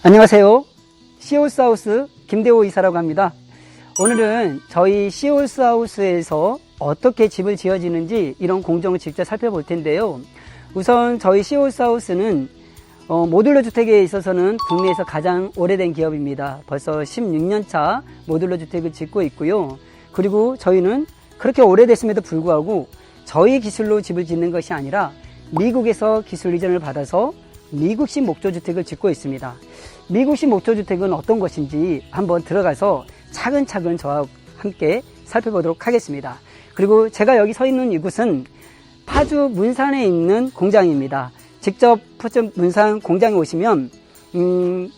안녕하세요. 시홀스하우스 김대호 이사라고 합니다. 오늘은 저희 시홀스하우스에서 어떻게 집을 지어지는지 이런 공정을 직접 살펴볼 텐데요. 우선 저희 시홀스하우스는 모듈러 주택에 있어서는 국내에서 가장 오래된 기업입니다. 벌써 16년차 모듈러 주택을 짓고 있고요. 그리고 저희는 그렇게 오래됐음에도 불구하고 저희 기술로 집을 짓는 것이 아니라 미국에서 기술 이전을 받아서 미국식 목조주택을 짓고 있습니다. 미국식 목조주택은 어떤 것인지 한번 들어가서 차근차근 저와 함께 살펴보도록 하겠습니다. 그리고 제가 여기 서 있는 이곳은 파주 문산에 있는 공장입니다. 직접 파주 문산 공장에 오시면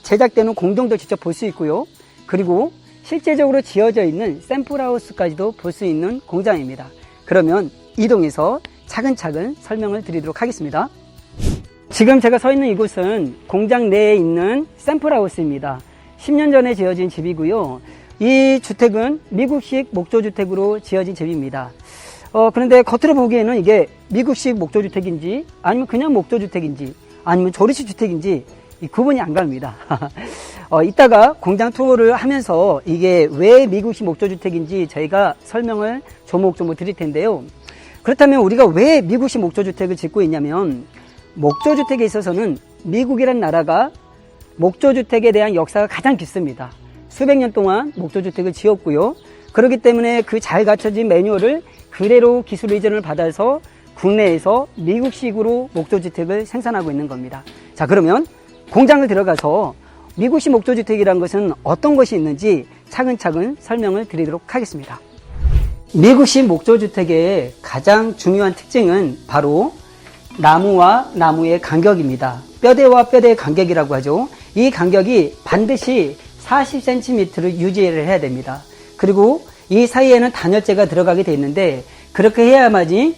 제작되는 공정도 직접 볼 수 있고요. 그리고 실제적으로 지어져 있는 샘플하우스까지도 볼 수 있는 공장입니다. 그러면 이동해서 차근차근 설명을 드리도록 하겠습니다. 지금 제가 서 있는 이곳은 공장 내에 있는 샘플하우스입니다. 10년 전에 지어진 집이고요. 이 주택은 미국식 목조주택으로 지어진 집입니다. 그런데 겉으로 보기에는 이게 미국식 목조주택인지 아니면 그냥 목조주택인지 아니면 조립식 주택인지 구분이 안 갑니다. 이따가 공장 투어를 하면서 이게 왜 미국식 목조주택인지 저희가 설명을 조목조목 드릴 텐데요. 그렇다면 우리가 왜 미국식 목조주택을 짓고 있냐면 목조주택에 있어서는 미국이란 나라가 목조주택에 대한 역사가 가장 깊습니다. 수백 년 동안 목조주택을 지었고요. 그렇기 때문에 그 잘 갖춰진 매뉴얼을 그대로 기술 이전을 받아서 국내에서 미국식으로 목조주택을 생산하고 있는 겁니다. 자, 그러면 공장을 들어가서 미국식 목조주택이란 것은 어떤 것이 있는지 차근차근 설명을 드리도록 하겠습니다. 미국식 목조주택의 가장 중요한 특징은 바로 나무와 나무의 간격입니다. 뼈대와 뼈대의 간격이라고 하죠. 이 간격이 반드시 40cm를 유지를 해야 됩니다. 그리고 이 사이에는 단열재가 들어가게 되어 있는데 그렇게 해야만이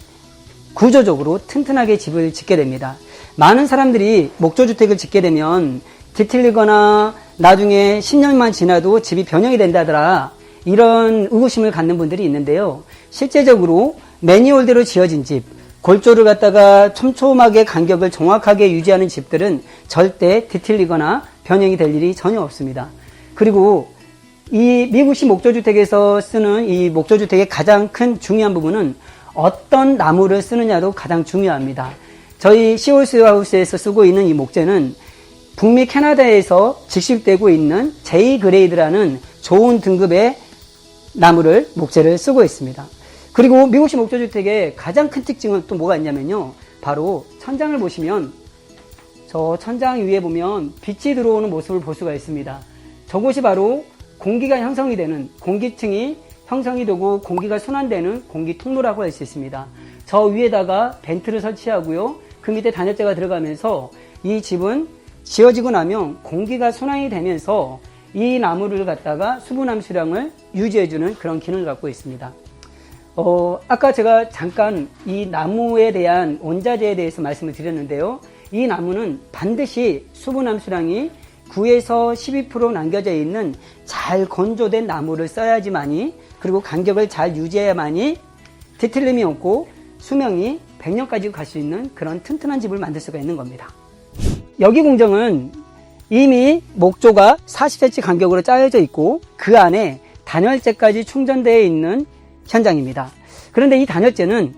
구조적으로 튼튼하게 집을 짓게 됩니다. 많은 사람들이 목조주택을 짓게 되면 뒤틀리거나 나중에 10년만 지나도 집이 변형이 된다더라 이런 의구심을 갖는 분들이 있는데요. 실제적으로 매뉴얼대로 지어진 집, 골조를 갖다가 촘촘하게 간격을 정확하게 유지하는 집들은 절대 뒤틀리거나 변형이 될 일이 전혀 없습니다. 그리고 이 미국식 목조주택에서 쓰는 이 목조주택의 가장 큰 중요한 부분은 어떤 나무를 쓰느냐도 가장 중요합니다. 저희 시홀스하우스에서 쓰고 있는 이 목재는 북미 캐나다에서 직식되고 있는 J 그레이드라는 좋은 등급의 나무를 목재를 쓰고 있습니다. 그리고 미국식 목조주택의 가장 큰 특징은 또 뭐가 있냐면요. 바로 천장을 보시면 저 천장 위에 보면 빛이 들어오는 모습을 볼 수가 있습니다. 저곳이 바로 공기가 형성이 되는 공기층이 형성이 되고 공기가 순환되는 공기 통로라고 할 수 있습니다. 저 위에다가 벤트를 설치하고요. 그 밑에 단열재가 들어가면서 이 집은 지어지고 나면 공기가 순환이 되면서 이 나무를 갖다가 수분 함수량을 유지해주는 그런 기능을 갖고 있습니다. 아까 제가 잠깐 이 나무에 대한 원자재에 대해서 말씀을 드렸는데요. 이 나무는 반드시 수분 함수량이 9에서 12% 남겨져 있는 잘 건조된 나무를 써야지만이 그리고 간격을 잘 유지해야만이 뒤틀림이 없고 수명이 100년까지 갈 수 있는 그런 튼튼한 집을 만들 수가 있는 겁니다. 여기 공정은 이미 목조가 40cm 간격으로 짜여져 있고 그 안에 단열재까지 충전되어 있는 현장입니다. 그런데 이 단열재는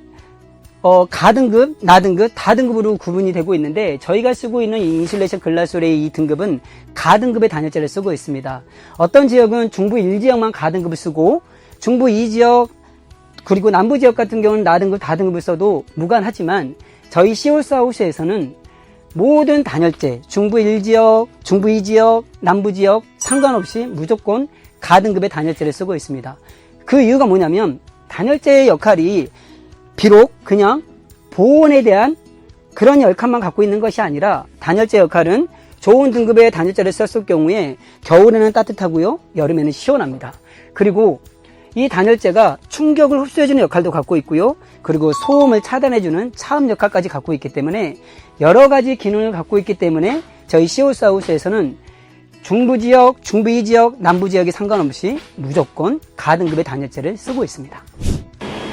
가등급, 나등급, 다등급으로 구분이 되고 있는데 저희가 쓰고 있는 이 인슐레이션 글라솔의 이 등급은 가등급의 단열재를 쓰고 있습니다. 어떤 지역은 중부 1지역만 가등급을 쓰고 중부 2지역 그리고 남부 지역 같은 경우는 나등급, 다등급을 써도 무관하지만 저희 시홀스하우스에서는 모든 단열재, 중부 1지역, 중부 2지역, 남부 지역 상관없이 무조건 가등급의 단열재를 쓰고 있습니다. 그 이유가 뭐냐면 단열재의 역할이 비록 그냥 보온에 대한 그런 역할만 갖고 있는 것이 아니라 단열재 역할은 좋은 등급의 단열재를 썼을 경우에 겨울에는 따뜻하고요. 여름에는 시원합니다. 그리고 이 단열재가 충격을 흡수해주는 역할도 갖고 있고요. 그리고 소음을 차단해주는 차음 역할까지 갖고 있기 때문에 여러 가지 기능을 갖고 있기 때문에 저희 시홀스하우스에서는 중부 지역, 중부 2지역, 남부 지역에 상관없이 무조건 가등급의 단열재를 쓰고 있습니다.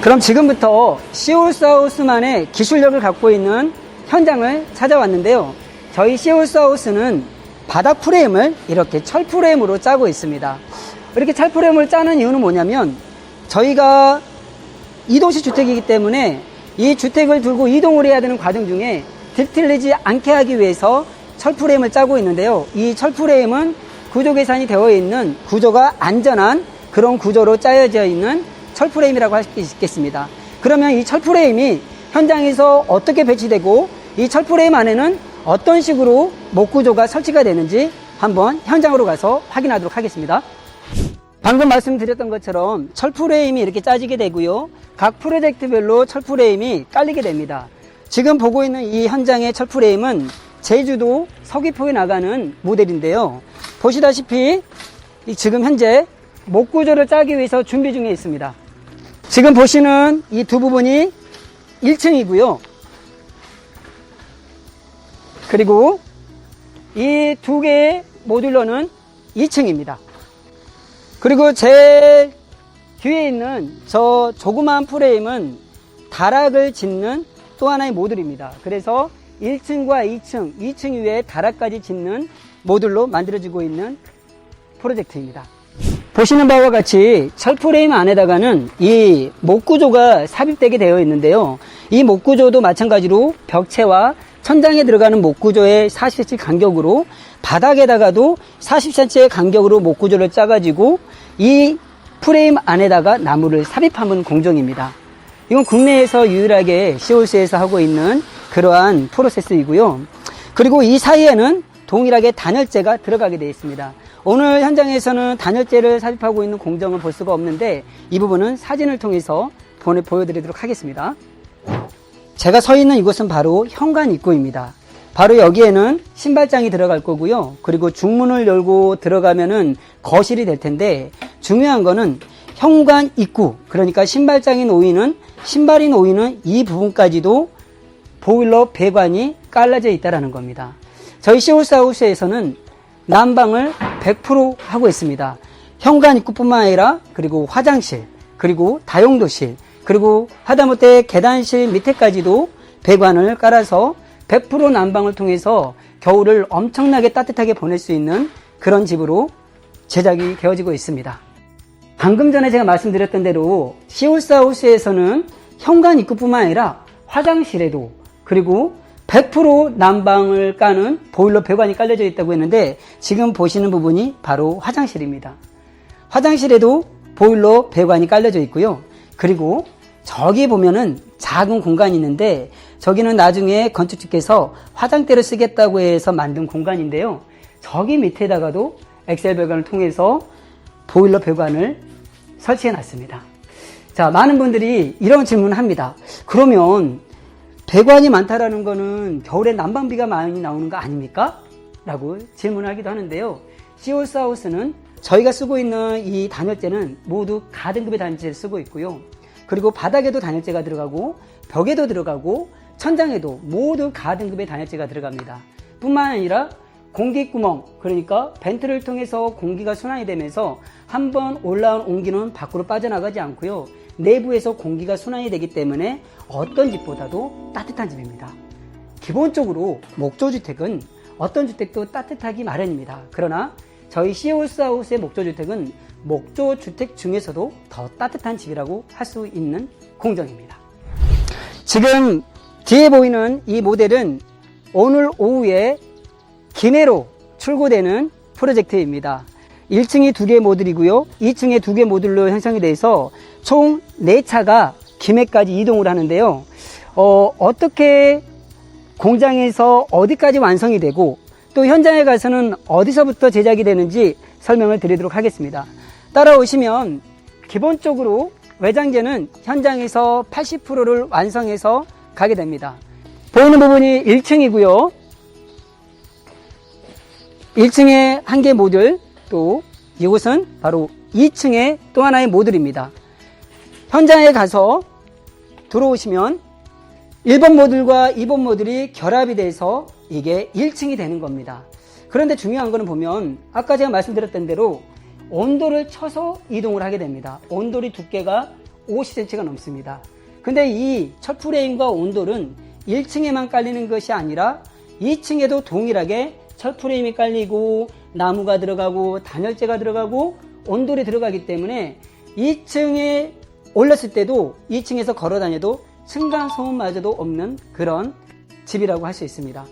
그럼 지금부터 시홀스하우스만의 기술력을 갖고 있는 현장을 찾아왔는데요. 저희 시홀스하우스는 바닥 프레임을 이렇게 철 프레임으로 짜고 있습니다. 이렇게 철 프레임을 짜는 이유는 뭐냐면 저희가 이동식 주택이기 때문에 이 주택을 들고 이동을 해야 되는 과정 중에 뒤틀리지 않게 하기 위해서 철 프레임을 짜고 있는데요. 이 철 프레임은 구조 계산이 되어 있는 구조가 안전한 그런 구조로 짜여져 있는 철 프레임이라고 할 수 있겠습니다. 그러면 이 철 프레임이 현장에서 어떻게 배치되고 이 철 프레임 안에는 어떤 식으로 목 구조가 설치가 되는지 한번 현장으로 가서 확인하도록 하겠습니다. 방금 말씀드렸던 것처럼 철 프레임이 이렇게 짜지게 되고요. 각 프로젝트별로 철 프레임이 깔리게 됩니다. 지금 보고 있는 이 현장의 철 프레임은 제주도 서귀포에 나가는 모델인데요. 보시다시피 지금 현재 목 구조를 짜기 위해서 준비 중에 있습니다. 지금 보시는 이 두 부분이 1층이고요. 그리고 이 두 개의 모듈러는 2층입니다. 그리고 제일 뒤에 있는 저 조그마한 프레임은 다락을 짓는 또 하나의 모듈입니다. 그래서 1층과 2층 위에 다락까지 짓는 모듈로 만들어지고 있는 프로젝트입니다. 보시는 바와 같이 철 프레임 안에다가는 이 목 구조가 삽입되게 되어 있는데요. 이 목 구조도 마찬가지로 벽체와 천장에 들어가는 목 구조의 40cm 간격으로 바닥에다가도 40cm의 간격으로 목 구조를 짜가지고 이 프레임 안에다가 나무를 삽입하는 공정입니다. 이건 국내에서 유일하게 시홀스에서 하고 있는 그러한 프로세스이고요. 그리고 이 사이에는 동일하게 단열재가 들어가게 되어 있습니다. 오늘 현장에서는 단열재를 삽입하고 있는 공정을 볼 수가 없는데 이 부분은 사진을 통해서 보여드리도록 하겠습니다. 제가 서 있는 이곳은 바로 현관 입구입니다. 바로 여기에는 신발장이 들어갈 거고요. 그리고 중문을 열고 들어가면은 거실이 될 텐데 중요한 거는 현관 입구, 그러니까 신발장이 놓이는 신발이 놓이는 이 부분까지도 보일러 배관이 깔라져 있다는 겁니다. 저희 시홀스하우스에서는 난방을 100% 하고 있습니다. 현관 입구뿐만 아니라 그리고 화장실, 그리고 다용도실, 그리고 하다못해 계단실 밑에까지도 배관을 깔아서 100% 난방을 통해서 겨울을 엄청나게 따뜻하게 보낼 수 있는 그런 집으로 제작이 되어지고 있습니다. 방금 전에 제가 말씀드렸던 대로 시홀스하우스에서는 현관 입구뿐만 아니라 화장실에도 그리고 100% 난방을 까는 보일러 배관이 깔려져 있다고 했는데 지금 보시는 부분이 바로 화장실입니다. 화장실에도 보일러 배관이 깔려져 있고요. 그리고 저기 보면은 작은 공간이 있는데 저기는 나중에 건축주께서 화장대를 쓰겠다고 해서 만든 공간인데요. 저기 밑에다가도 엑셀 배관을 통해서 보일러 배관을 설치해 놨습니다. 자, 많은 분들이 이런 질문을 합니다. 그러면 배관이 많다라는 거는 겨울에 난방비가 많이 나오는 거 아닙니까? 라고 질문을 하기도 하는데요. 시홀스하우스는 저희가 쓰고 있는 이 단열재는 모두 가등급의 단열재를 쓰고 있고요. 그리고 바닥에도 단열재가 들어가고 벽에도 들어가고 천장에도 모두 가등급의 단열재가 들어갑니다. 뿐만 아니라 공기구멍, 그러니까 벤트를 통해서 공기가 순환이 되면서 한번 올라온 온기는 밖으로 빠져나가지 않고요. 내부에서 공기가 순환이 되기 때문에 어떤 집보다도 따뜻한 집입니다. 기본적으로 목조주택은 어떤 주택도 따뜻하기 마련입니다. 그러나 저희 시홀스하우스의 목조주택은 목조주택 중에서도 더 따뜻한 집이라고 할 수 있는 공정입니다. 지금 뒤에 보이는 이 모델은 오늘 오후에 김해로 출고되는 프로젝트입니다. 1층이 2개 모듈이고요. 2층에 2개 모듈로 형성이 돼서 총 4차가 김해까지 이동을 하는데요. 어떻게 공장에서 어디까지 완성이 되고 또 현장에 가서는 어디서부터 제작이 되는지 설명을 드리도록 하겠습니다. 따라오시면 기본적으로 외장재는 현장에서 80%를 완성해서 가게 됩니다. 보이는 부분이 1층이고요. 1층에 1개 모듈, 또 이곳은 바로 2층의 또 하나의 모듈입니다. 현장에 가서 들어오시면 1번 모듈과 2번 모듈이 결합이 돼서 이게 1층이 되는 겁니다. 그런데 중요한 거는 보면 아까 제가 말씀드렸던 대로 온도를 쳐서 이동을 하게 됩니다. 온돌이 두께가 50cm가 넘습니다. 근데 이 첫 프레임과 온돌은 1층에만 깔리는 것이 아니라 2층에도 동일하게 철프레임이 깔리고 나무가 들어가고 단열재가 들어가고 온돌이 들어가기 때문에 2층에 올랐을 때도 2층에서 걸어 다녀도 층간소음마저도 없는 그런 집이라고 할 수 있습니다.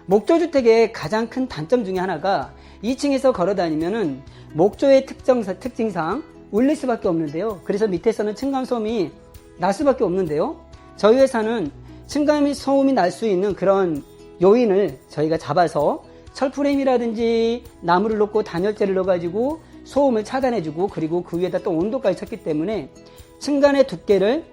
목조주택의 가장 큰 단점 중에 하나가 2층에서 걸어 다니면은 목조의 특징상 울릴 수밖에 없는데요. 그래서 밑에서는 층간소음이 날 수밖에 없는데요. 저희 회사는 층간소음이 날 수 있는 그런 요인을 저희가 잡아서 철프레임이라든지 나무를 놓고 단열재를 넣어가지고 소음을 차단해주고 그리고 그 위에다 또 온도까지 쳤기 때문에 층간의 두께를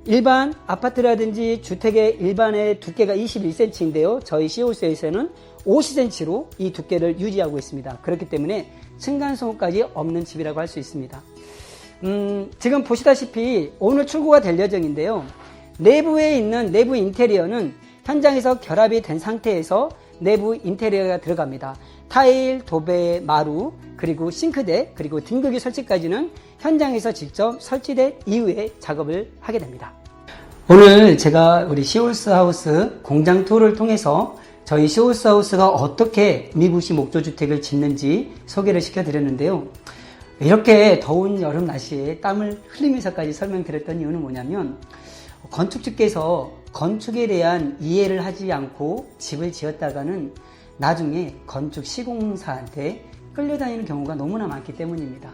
일반 아파트라든지 주택의 일반의 두께가 21cm인데요. 저희 시오스에서는 50cm로 이 두께를 유지하고 있습니다. 그렇기 때문에 층간소음까지 없는 집이라고 할 수 있습니다. 지금 보시다시피 오늘 출고가 될 예정인데요. 내부에 있는 내부 인테리어는 현장에서 결합이 된 상태에서 내부 인테리어가 들어갑니다. 타일, 도배, 마루, 그리고 싱크대, 그리고 등극이 설치까지는 현장에서 직접 설치된 이후에 작업을 하게 됩니다. 오늘 제가 우리 시올스하우스 공장 투어를 통해서 저희 시올스하우스가 어떻게 미부시 목조주택을 짓는지 소개를 시켜드렸는데요. 이렇게 더운 여름 날씨에 땀을 흘리면서까지 설명드렸던 이유는 뭐냐면 건축주께서 건축에 대한 이해를 하지 않고 집을 지었다가는 나중에 건축 시공사한테 끌려다니는 경우가 너무나 많기 때문입니다.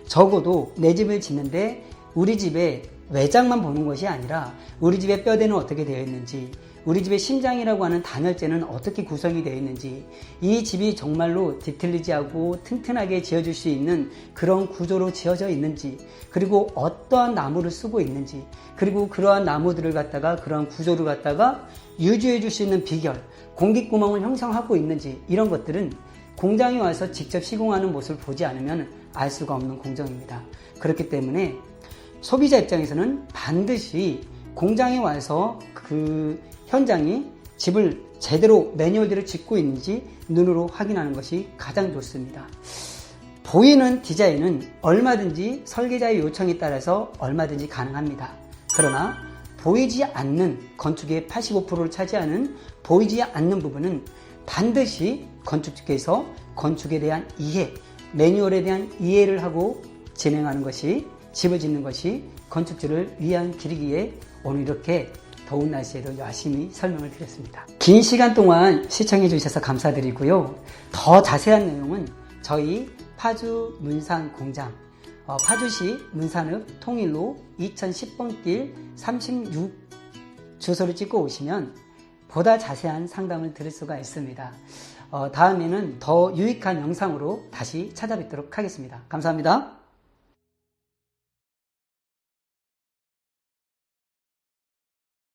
적어도 내 집을 짓는데 우리 집의 외장만 보는 것이 아니라 우리 집의 뼈대는 어떻게 되어 있는지, 우리 집의 심장이라고 하는 단열재는 어떻게 구성이 되어 있는지, 이 집이 정말로 디테일리지하고 튼튼하게 지어줄 수 있는 그런 구조로 지어져 있는지, 그리고 어떠한 나무를 쓰고 있는지, 그리고 그러한 나무들을 갖다가 그러한 구조를 갖다가 유지해 줄 수 있는 비결, 공기구멍을 형성하고 있는지, 이런 것들은 공장에 와서 직접 시공하는 모습을 보지 않으면 알 수가 없는 공정입니다. 그렇기 때문에 소비자 입장에서는 반드시 공장에 와서 그 현장이 집을 제대로 매뉴얼대로 짓고 있는지 눈으로 확인하는 것이 가장 좋습니다. 보이는 디자인은 얼마든지 설계자의 요청에 따라서 얼마든지 가능합니다. 그러나 보이지 않는 건축의 85%를 차지하는 보이지 않는 부분은 반드시 건축주께서 건축에 대한 이해, 매뉴얼에 대한 이해를 하고 진행하는 것이, 집을 짓는 것이 건축주를 위한 길이기에 오늘 이렇게 더운 날씨에도 열심히 설명을 드렸습니다. 긴 시간 동안 시청해 주셔서 감사드리고요. 더 자세한 내용은 저희 파주 문산 공장, 파주시 문산읍 통일로 2010번 길 36 주소를 찍고 오시면 보다 자세한 상담을 들을 수가 있습니다. 다음에는 더 유익한 영상으로 다시 찾아뵙도록 하겠습니다. 감사합니다.